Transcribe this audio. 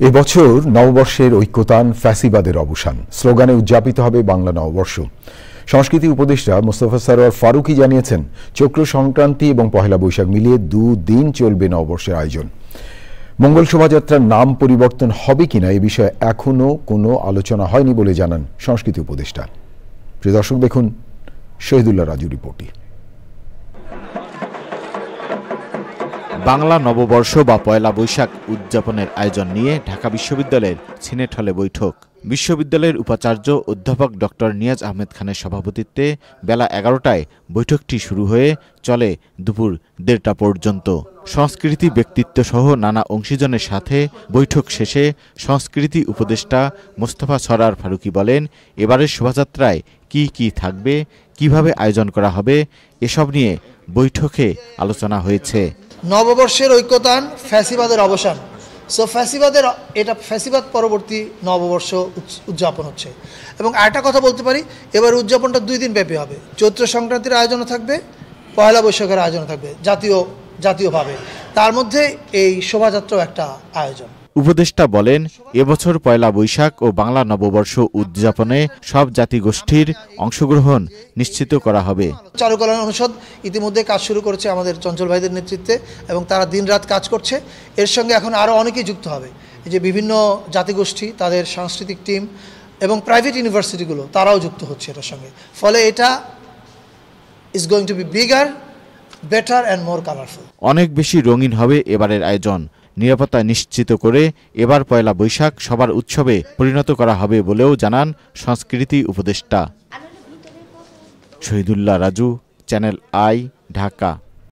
এবছর নববর্ষের ঐক্যতান ফ্যাসিবাদের অবসান স্লোগানে উদযাপিত হবে বাংলা নববর্ষ। সংস্কৃতি উপদেষ্টা মোস্তফা সরোয়ার ফারুকী জানিয়েছেন, চৈত্র সংক্রান্তি এবং পহেলা বৈশাখ মিলিয়ে দুদিন চলবে নববর্ষের আয়োজন। মঙ্গল শোভাযাত্রার নাম পরিবর্তন হবে কিনা এ বিষয়ে এখনও কোনো আলোচনা হয়নি বলে জানান সংস্কৃতি উপদেষ্টা। প্রিয় দর্শক, দেখুন শহীদুল্লাহ রাজু রিপোর্টটি। বাংলা নববর্ষ বা পয়লা বৈশাখ উদযাপনের আয়োজন নিয়ে ঢাকা বিশ্ববিদ্যালয়ের সিনেট হলে বৈঠক। বিশ্ববিদ্যালয়ের উপাচার্য অধ্যাপক ডক্টর নিয়াজ আহমেদ খানের সভাপতিত্বে বেলা 11টায় বৈঠকটি শুরু হয়ে চলে দুপুর 1:30টা পর্যন্ত। সংস্কৃতি ব্যক্তিত্ব সহ নানা অংশীজনের সাথে বৈঠক শেষে সংস্কৃতি উপদেষ্টা মোস্তফা সরোয়ার ফারুকী বলেন, এবারের শোভাযাত্রায় কি থাকবে, কিভাবে আয়োজন করা হবে, এসব নিয়ে বৈঠকে আলোচনা হয়েছে। নববর্ষের ঐক্যতান ফ্যাসিবাদের অবসান। এটা ফ্যাসিবাদ পরবর্তী নববর্ষ উদযাপন হচ্ছে। এবং আরেকটা কথা বলতে পারি, এবার উদযাপনটা 2 দিন ব্যাপী হবে। চৈত্র সংক্রান্তির আয়োজনও থাকবে, পয়লা বৈশাখের আয়োজনও থাকবে জাতীয়ভাবে। তার মধ্যে এই শোভাযাত্রাও একটা আয়োজন। উপদেষ্টা বলেন, এবছর পয়লা বৈশাখ ও বাংলা নববর্ষ উদযাপনে সব জাতিগোষ্ঠীর অংশগ্রহণ নিশ্চিত করা হবে। চারুকলা অনুষদ ইতিমধ্যে কাজ শুরু করেছে আমাদের চঞ্চল ভাইদের নেতৃত্বে, এবং তারা দিনরাত কাজ করছে। এর সঙ্গে এখন আরও অনেকেই যুক্ত হবে, এই যে বিভিন্ন জাতিগোষ্ঠী, তাদের সাংস্কৃতিক টিম এবং প্রাইভেট ইউনিভার্সিটিগুলো, তারাও যুক্ত হচ্ছে এটার সঙ্গে। ফলে এটা is going to B bigger, better and more colourful. অনেক বেশি রঙিন হবে এবারের আয়োজন। নিরাপত্তা নিশ্চিত করে এবার পয়লা বৈশাখ সবার উৎসবে পরিণত করা হবে বলেও জানান সংস্কৃতি উপদেষ্টা। Shahidullah Raju, channel I, Dhaka.